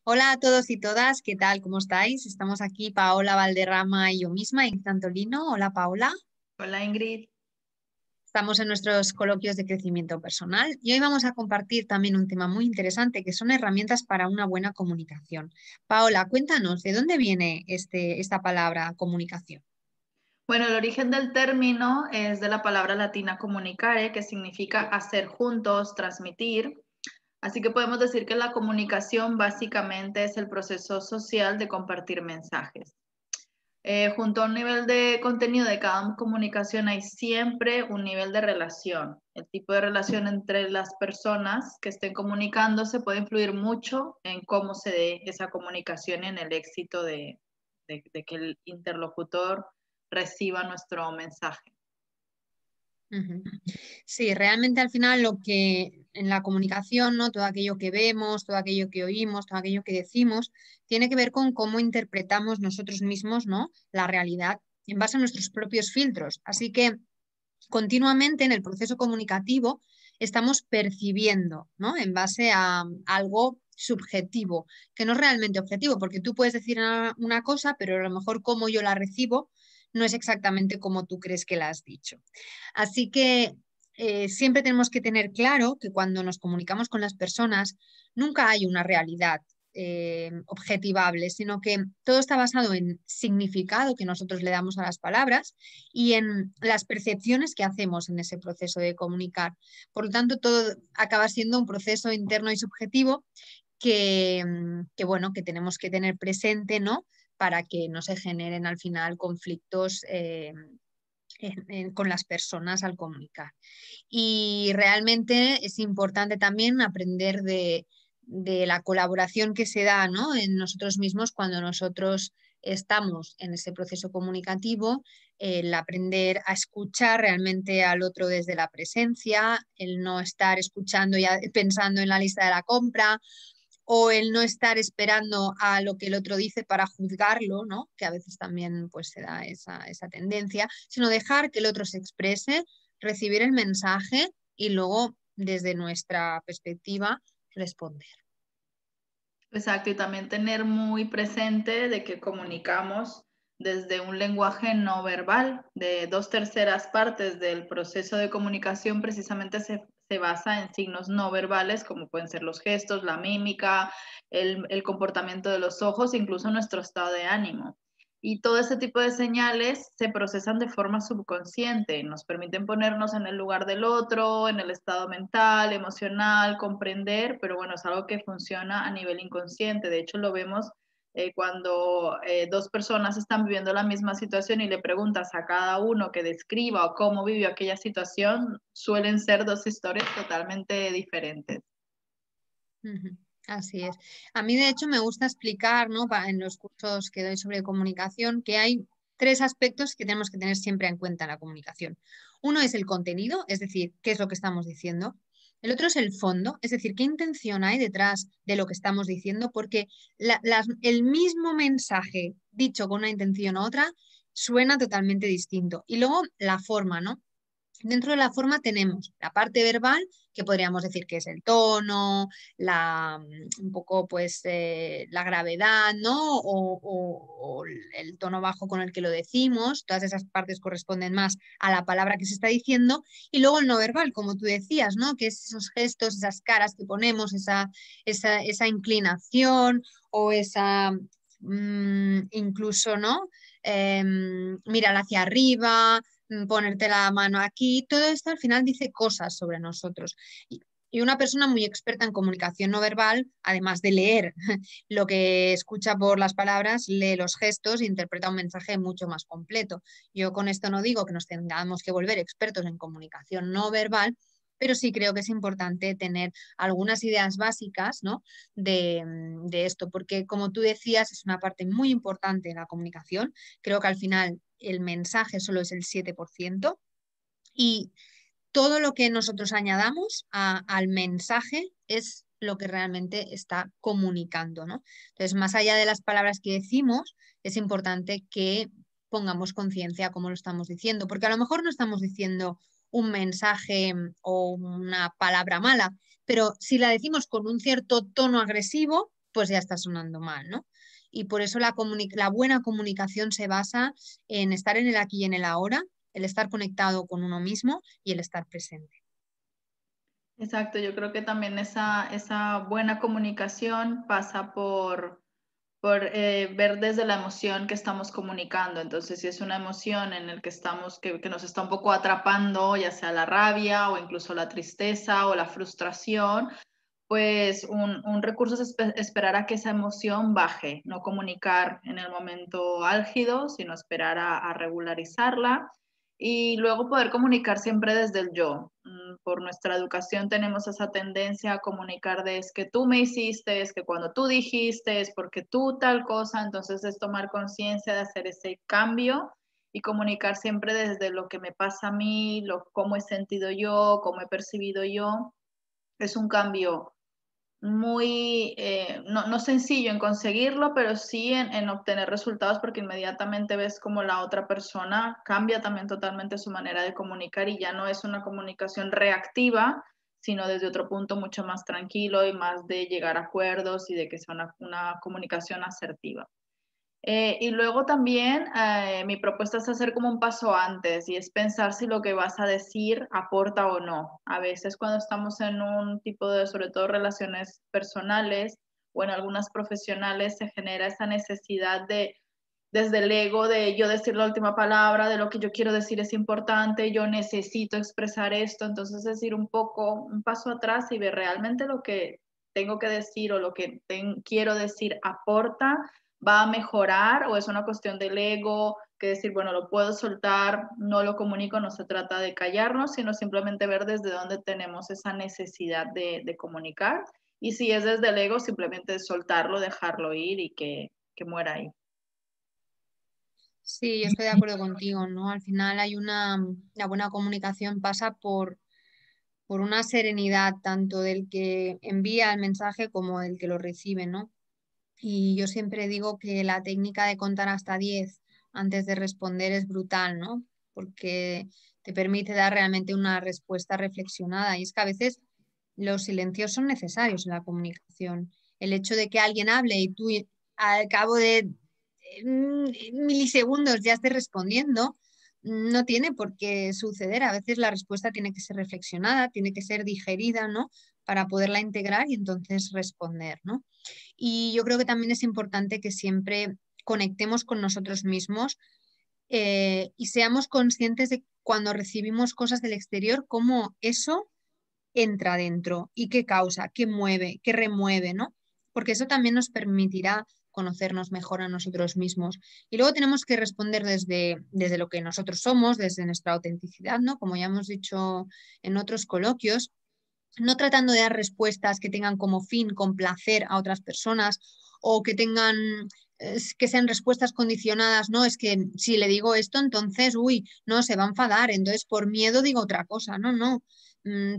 Hola a todos y todas, ¿qué tal? ¿Cómo estáis? Estamos aquí Paola Valderrama y yo misma, Ingrid Antolino. Hola Paola. Hola Ingrid. Estamos en nuestros coloquios de crecimiento personal y hoy vamos a compartir también un tema muy interesante que son herramientas para una buena comunicación. Paola, cuéntanos, ¿de dónde viene esta palabra comunicación? Bueno, el origen del término es de la palabra latina comunicare, que significa hacer juntos, transmitir. Así que podemos decir que la comunicación básicamente es el proceso social de compartir mensajes. Junto a un nivel de contenido de cada comunicación hay siempre un nivel de relación. El tipo de relación entre las personas que estén comunicándose puede influir mucho en cómo se dé esa comunicación y en el éxito de que el interlocutor reciba nuestro mensaje. Ujú. Sí, realmente al final lo que en la comunicación, ¿no? Todo aquello que vemos, todo aquello que oímos, todo aquello que decimos, tiene que ver con cómo interpretamos nosotros mismos, ¿no? La realidad en base a nuestros propios filtros. Así que continuamente en el proceso comunicativo estamos percibiendo, ¿no? En base a algo subjetivo, que no es realmente objetivo, porque tú puedes decir una cosa, pero a lo mejor cómo yo la recibo no es exactamente como tú crees que la has dicho. Así que siempre tenemos que tener claro que cuando nos comunicamos con las personas nunca hay una realidad objetivable, sino que todo está basado en significado que nosotros le damos a las palabras y en las percepciones que hacemos en ese proceso de comunicar. Por lo tanto, todo acaba siendo un proceso interno y subjetivo bueno, que tenemos que tener presente, ¿no? Para que no se generen al final conflictos con las personas al comunicar. Y realmente es importante también aprender de la colaboración que se da, ¿no? En nosotros mismos cuando nosotros estamos en ese proceso comunicativo, el aprender a escuchar realmente al otro desde la presencia, el no estar escuchando y pensando en la lista de la compra o el no estar esperando a lo que el otro dice para juzgarlo, ¿no? Que a veces también pues, se da esa tendencia, sino dejar que el otro se exprese, recibir el mensaje y luego, desde nuestra perspectiva, responder. Exacto, y también tener muy presente de que comunicamos desde un lenguaje no verbal, de 2/3 partes del proceso de comunicación precisamente se basa en signos no verbales, como pueden ser los gestos, la mímica, el comportamiento de los ojos, incluso nuestro estado de ánimo. Y todo ese tipo de señales se procesan de forma subconsciente, nos permiten ponernos en el lugar del otro, en el estado mental, emocional, comprender, pero bueno, es algo que funciona a nivel inconsciente. De hecho, lo vemos cuando dos personas están viviendo la misma situación y le preguntas a cada uno que describa o cómo vivió aquella situación, suelen ser dos historias totalmente diferentes. Ujú. Así es. A mí, de hecho, me gusta explicar, ¿no? En los cursos que doy sobre comunicación, que hay tres aspectos que tenemos que tener siempre en cuenta en la comunicación. Uno es el contenido, es decir, qué es lo que estamos diciendo. El otro es el fondo, es decir, qué intención hay detrás de lo que estamos diciendo, porque el mismo mensaje dicho con una intención u otra suena totalmente distinto. Y luego la forma, ¿no? Dentro de la forma tenemos la parte verbal, que podríamos decir que es el tono, un poco pues la gravedad, ¿no? O el tono bajo con el que lo decimos. Todas esas partes corresponden más a la palabra que se está diciendo. Y luego el no verbal, como tú decías, ¿no? Que es esos gestos, esas caras que ponemos, esa inclinación o esa incluso, ¿no? Mirar hacia arriba, ponerte la mano aquí, todo esto al final dice cosas sobre nosotros. Y una persona muy experta en comunicación no verbal, además de leer lo que escucha por las palabras, lee los gestos e interpreta un mensaje mucho más completo. Yo con esto no digo que nos tengamos que volver expertos en comunicación no verbal, pero sí creo que es importante tener algunas ideas básicas, ¿no? de esto, porque como tú decías, es una parte muy importante de la comunicación. Creo que al final el mensaje solo es el 7% y todo lo que nosotros añadamos al mensaje es lo que realmente está comunicando, ¿no? Entonces, más allá de las palabras que decimos, es importante que pongamos conciencia a cómo lo estamos diciendo, porque a lo mejor no estamos diciendo un mensaje o una palabra mala, pero si la decimos con un cierto tono agresivo, pues ya está sonando mal, ¿no? Y por eso la buena comunicación se basa en estar en el aquí y en el ahora, el estar conectado con uno mismo y el estar presente. Exacto, yo creo que también esa buena comunicación pasa por ver desde la emoción que estamos comunicando. Entonces, si es una emoción en la que estamos, que nos está un poco atrapando, ya sea la rabia o incluso la tristeza o la frustración, pues un recurso es esperar a que esa emoción baje, no comunicar en el momento álgido, sino esperar a regularizarla y luego poder comunicar siempre desde el yo. Por nuestra educación tenemos esa tendencia a comunicar de es que tú me hiciste, es que cuando tú dijiste, es porque tú tal cosa, entonces es tomar conciencia de hacer ese cambio y comunicar siempre desde lo que me pasa a mí, cómo he sentido yo, cómo he percibido yo. Es un cambio muy, no sencillo en conseguirlo, pero sí en obtener resultados porque inmediatamente ves como la otra persona cambia también totalmente su manera de comunicar y ya no es una comunicación reactiva, sino desde otro punto mucho más tranquilo y más de llegar a acuerdos y de que sea una comunicación asertiva. Y luego también mi propuesta es hacer como un paso antes y es pensar si lo que vas a decir aporta o no. A veces cuando estamos en un tipo de, sobre todo relaciones personales o en algunas profesionales, se genera esa necesidad de, desde el ego, de yo decir la última palabra, de lo que yo quiero decir es importante, yo necesito expresar esto. Entonces, es decir, un poco, un paso atrás y ver realmente lo que tengo que decir o lo que quiero decir aporta, va a mejorar o es una cuestión del ego, que decir, bueno, lo puedo soltar, no lo comunico, no se trata de callarnos, sino simplemente ver desde dónde tenemos esa necesidad de comunicar. Y si es desde el ego, simplemente soltarlo, dejarlo ir y que muera ahí. Sí, yo estoy de acuerdo contigo, ¿no? Al final la buena comunicación pasa por una serenidad tanto del que envía el mensaje como del que lo recibe, ¿no? Y yo siempre digo que la técnica de contar hasta 10 antes de responder es brutal, ¿no? Porque te permite dar realmente una respuesta reflexionada. Y es que a veces los silencios son necesarios en la comunicación. El hecho de que alguien hable y tú al cabo de milisegundos ya estés respondiendo, no tiene por qué suceder. A veces la respuesta tiene que ser reflexionada, tiene que ser digerida, ¿no? Para poderla integrar y entonces responder, ¿no? Y yo creo que también es importante que siempre conectemos con nosotros mismos y seamos conscientes de cuando recibimos cosas del exterior, cómo eso entra dentro y qué causa, qué mueve, qué remueve, ¿no? Porque eso también nos permitirá conocernos mejor a nosotros mismos. Y luego tenemos que responder desde lo que nosotros somos, desde nuestra autenticidad, ¿no? Como ya hemos dicho en otros coloquios, no tratando de dar respuestas que tengan como fin complacer a otras personas o que tengan que sean respuestas condicionadas, no, es que si le digo esto, entonces, uy, no, se va a enfadar, entonces por miedo digo otra cosa, no, no,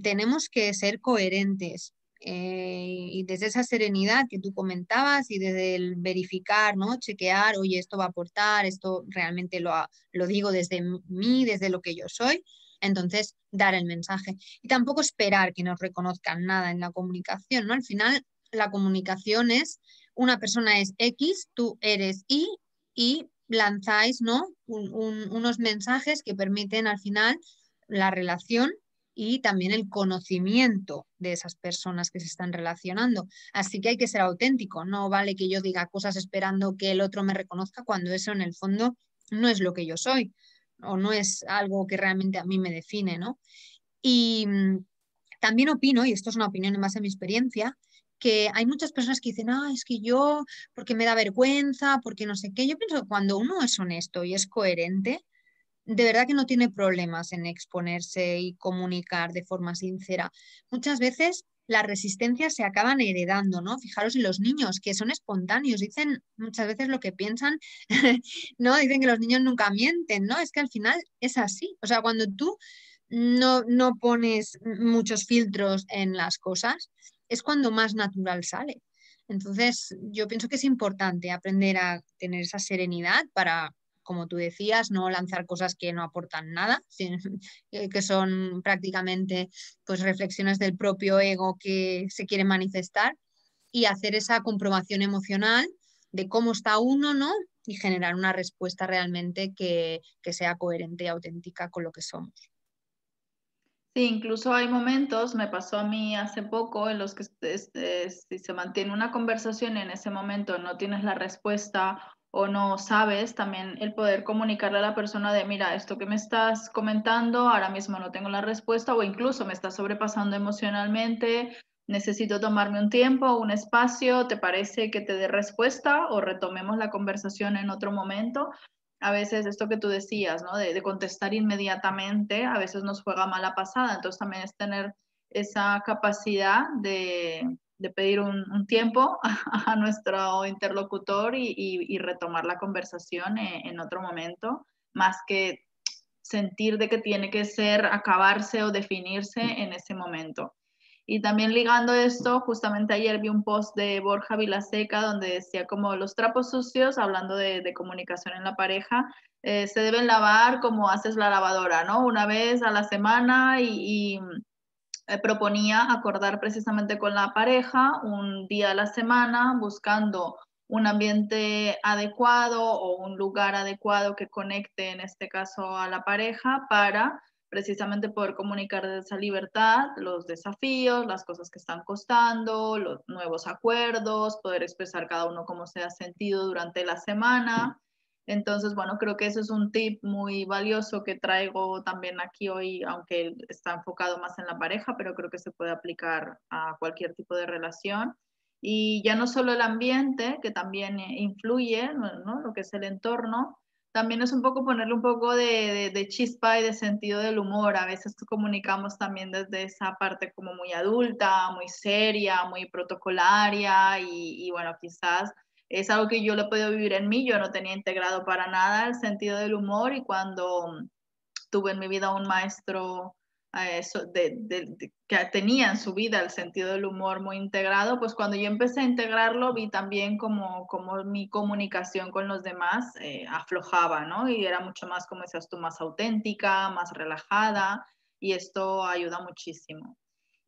tenemos que ser coherentes. Y desde esa serenidad que tú comentabas y desde el verificar, ¿no? Chequear, oye, esto va a aportar, esto realmente lo digo desde mí, desde lo que yo soy, entonces dar el mensaje. Y tampoco esperar que nos reconozcan nada en la comunicación, ¿no? Al final, la comunicación es, una persona es X, tú eres y lanzáis, ¿no? Unos mensajes que permiten al final la relación y también el conocimiento de esas personas que se están relacionando. Así que hay que ser auténtico, no vale que yo diga cosas esperando que el otro me reconozca cuando eso en el fondo no es lo que yo soy o no es algo que realmente a mí me define, ¿no? Y también opino, y esto es una opinión en base a mi experiencia, que hay muchas personas que dicen, ah, es que yo, porque me da vergüenza, porque no sé qué. Yo pienso que cuando uno es honesto y es coherente, de verdad que no tiene problemas en exponerse y comunicar de forma sincera. Muchas veces las resistencias se acaban heredando, ¿no? Fijaros en los niños, que son espontáneos, dicen muchas veces lo que piensan, ¿no? Dicen que los niños nunca mienten, ¿no? Es que al final es así. O sea, cuando tú no pones muchos filtros en las cosas, es cuando más natural sale. Entonces, yo pienso que es importante aprender a tener esa serenidad para, como tú decías, no lanzar cosas que no aportan nada, que son prácticamente pues reflexiones del propio ego que se quiere manifestar y hacer esa comprobación emocional de cómo está uno, ¿no? Y generar una respuesta realmente que sea coherente y auténtica con lo que somos. Sí, incluso hay momentos, me pasó a mí hace poco, en los que si se mantiene una conversación y en ese momento no tienes la respuesta o no sabes, también el poder comunicarle a la persona de, mira, esto que me estás comentando, ahora mismo no tengo la respuesta o incluso me está sobrepasando emocionalmente, necesito tomarme un tiempo, un espacio, ¿te parece que te dé respuesta o retomemos la conversación en otro momento? A veces esto que tú decías, ¿no? De contestar inmediatamente, a veces nos juega mala pasada, entonces también es tener esa capacidad de pedir un tiempo a nuestro interlocutor y retomar la conversación en otro momento, más que sentir de que tiene que ser, acabarse o definirse en ese momento. Y también ligando esto, justamente ayer vi un post de Borja Vilaseca donde decía como los trapos sucios, hablando de comunicación en la pareja, se deben lavar como haces la lavadora, ¿no? Una vez a la semana y proponía acordar precisamente con la pareja un día a la semana buscando un ambiente adecuado o un lugar adecuado que conecte en este caso a la pareja para precisamente poder comunicar desde esa libertad los desafíos, las cosas que están costando, los nuevos acuerdos, poder expresar cada uno cómo se ha sentido durante la semana. Entonces, bueno, creo que ese es un tip muy valioso que traigo también aquí hoy, aunque está enfocado más en la pareja, pero creo que se puede aplicar a cualquier tipo de relación. Y ya no solo el ambiente, que también influye, ¿no? Lo que es el entorno, también es un poco ponerle un poco de chispa y de sentido del humor. A veces comunicamos también desde esa parte como muy adulta, muy seria, muy protocolaria y bueno, quizás es algo que yo lo he podido vivir en mí, yo no tenía integrado para nada el sentido del humor y cuando tuve en mi vida un maestro que tenía en su vida el sentido del humor muy integrado, pues cuando yo empecé a integrarlo vi también como mi comunicación con los demás aflojaba, ¿no? Y era mucho más, como decías tú, más auténtica, más relajada y esto ayuda muchísimo.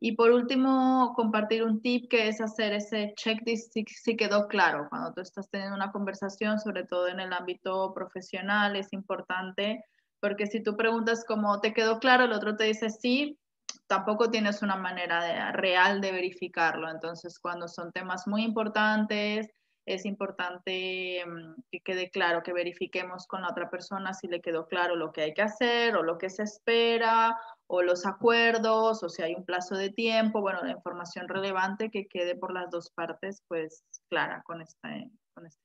Y por último, compartir un tip que es hacer ese checklist si quedó claro. Cuando tú estás teniendo una conversación, sobre todo en el ámbito profesional, es importante porque si tú preguntas cómo te quedó claro, el otro te dice sí, tampoco tienes una manera real de verificarlo. Entonces, cuando son temas muy importantes, es importante que quede claro, que verifiquemos con la otra persona si le quedó claro lo que hay que hacer o lo que se espera o los acuerdos o si hay un plazo de tiempo. Bueno, la información relevante que quede por las dos partes, pues clara con este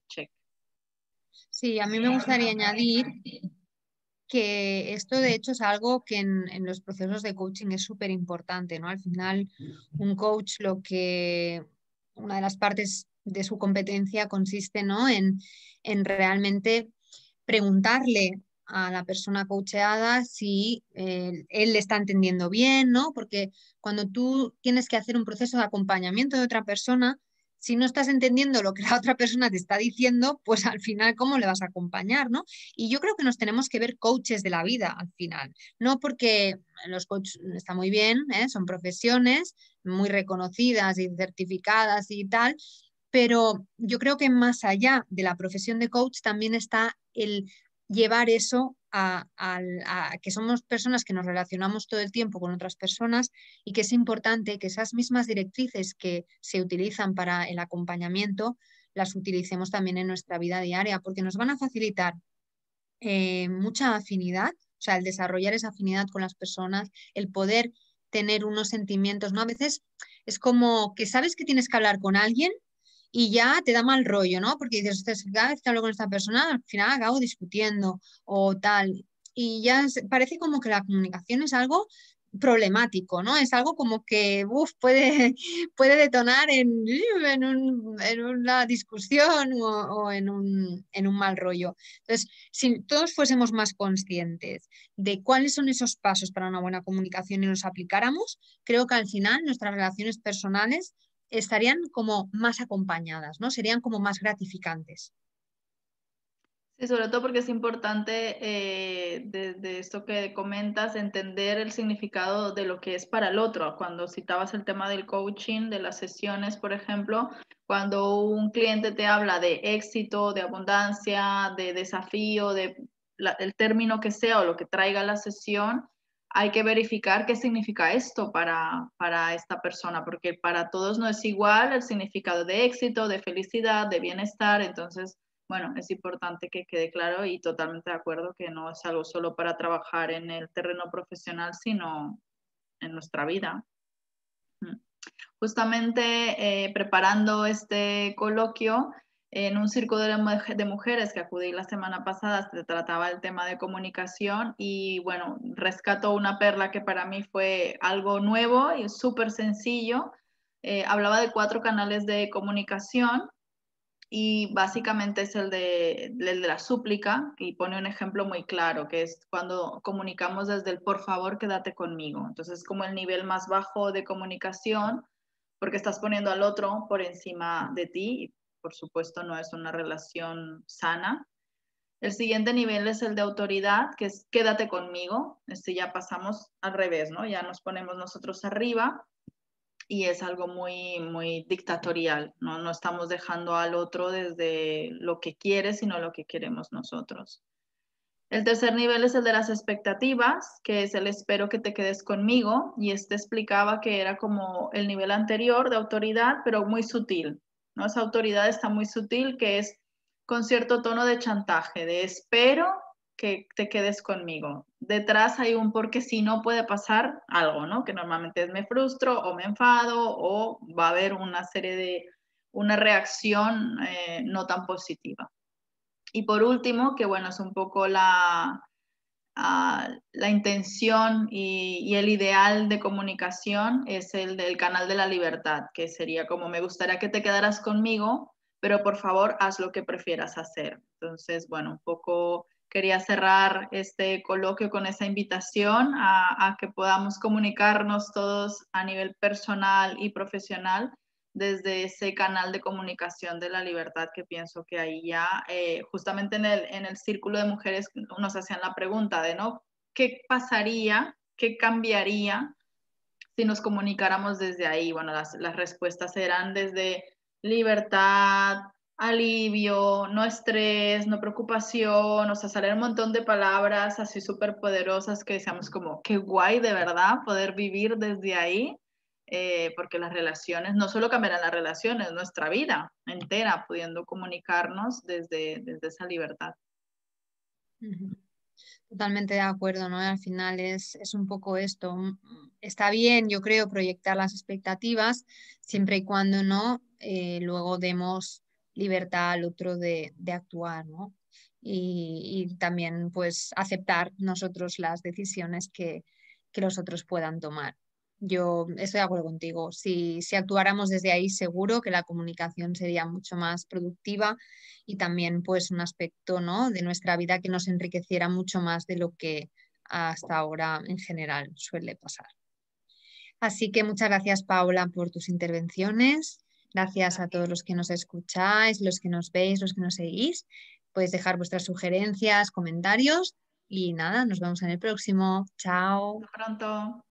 check. Sí, a mí me gustaría añadir que esto de hecho es algo que en los procesos de coaching es súper importante, ¿no? Al final, un coach una de las partes de su competencia consiste, ¿no? En realmente preguntarle a la persona coacheada si él le está entendiendo bien, ¿no? Porque cuando tú tienes que hacer un proceso de acompañamiento de otra persona, si no estás entendiendo lo que la otra persona te está diciendo, pues al final, ¿cómo le vas a acompañar, no? Y yo creo que nos tenemos que ver coaches de la vida al final, no porque los coaches están muy bien, ¿eh? Son profesiones muy reconocidas y certificadas y tal, pero yo creo que más allá de la profesión de coach también está el llevar eso a que somos personas que nos relacionamos todo el tiempo con otras personas y que es importante que esas mismas directrices que se utilizan para el acompañamiento las utilicemos también en nuestra vida diaria, porque nos van a facilitar mucha afinidad, o sea, el desarrollar esa afinidad con las personas, el poder tener unos sentimientos, ¿no? A veces es como que sabes que tienes que hablar con alguien y ya te da mal rollo, ¿no? Porque dices, "Ostras, cada vez que hablo con esta persona, al final acabo discutiendo o tal. Y ya parece como que la comunicación es algo problemático, ¿no? Es algo como que puede detonar en una discusión o en un mal rollo. Entonces, si todos fuésemos más conscientes de cuáles son esos pasos para una buena comunicación y los aplicáramos, creo que al final nuestras relaciones personales estarían como más acompañadas, ¿no? Serían como más gratificantes. Sí, sobre todo porque es importante de esto que comentas, entender el significado de lo que es para el otro. Cuando citabas el tema del coaching, de las sesiones, por ejemplo, Cuando un cliente te habla de éxito, de abundancia, de desafío, el término que sea o lo que traiga la sesión, hay que verificar qué significa esto para esta persona, porque para todos no es igual el significado de éxito, de felicidad, de bienestar. Entonces, bueno, es importante que quede claro y totalmente de acuerdo que no es algo solo para trabajar en el terreno profesional, sino en nuestra vida. Justamente preparando este coloquio, en un círculo de mujeres que acudí la semana pasada, se trataba el tema de comunicación y bueno, rescató una perla que para mí fue algo nuevo y súper sencillo. Hablaba de 4 canales de comunicación y básicamente es el de la súplica y pone un ejemplo muy claro, que es cuando comunicamos desde el por favor, quédate conmigo. Entonces es como el nivel más bajo de comunicación porque estás poniendo al otro por encima de ti y por supuesto no es una relación sana. El siguiente nivel es el de autoridad, que es quédate conmigo. Ya pasamos al revés, ¿no? Ya nos ponemos nosotros arriba y es algo muy, muy dictatorial, ¿no? No estamos dejando al otro desde lo que quiere, sino lo que queremos nosotros. El tercer nivel es el de las expectativas, que es el espero que te quedes conmigo, y este explicaba que era como el nivel anterior de autoridad, pero muy sutil, ¿no? Esa autoridad está muy sutil, que es con cierto tono de chantaje, de espero que te quedes conmigo. Detrás hay un porque si no puede pasar algo, ¿no? Que normalmente es me frustro o me enfado o va a haber una serie de, una reacción no tan positiva. Y por último, que bueno, es un poco la intención y el ideal de comunicación, es el del canal de la libertad, que sería como me gustaría que te quedaras conmigo, pero por favor haz lo que prefieras hacer. Entonces, bueno, un poco quería cerrar este coloquio con esa invitación a que podamos comunicarnos todos a nivel personal y profesional desde ese canal de comunicación de la libertad, que pienso que ahí ya, justamente en el círculo de mujeres nos hacían la pregunta de, ¿no? ¿Qué pasaría, qué cambiaría si nos comunicáramos desde ahí? Bueno, las respuestas eran desde libertad, alivio, no estrés, no preocupación, o sea, salen un montón de palabras así súper poderosas que decíamos como, qué guay de verdad poder vivir desde ahí, porque las relaciones, no solo cambiarán las relaciones, nuestra vida entera pudiendo comunicarnos desde esa libertad. Totalmente de acuerdo, ¿no? Al final es un poco esto. Está bien, yo creo, proyectar las expectativas siempre y cuando no luego demos libertad al otro de actuar, ¿no? Y también pues aceptar nosotros las decisiones que los otros puedan tomar. Yo estoy de acuerdo contigo. Si actuáramos desde ahí, seguro que la comunicación sería mucho más productiva y también pues un aspecto, ¿no?, de nuestra vida que nos enriqueciera mucho más de lo que hasta ahora en general suele pasar. Así que muchas gracias, Paula, por tus intervenciones. Gracias a todos los que nos escucháis, los que nos veis, los que nos seguís. Podéis dejar vuestras sugerencias, comentarios y nada, nos vemos en el próximo. Chao. Hasta pronto.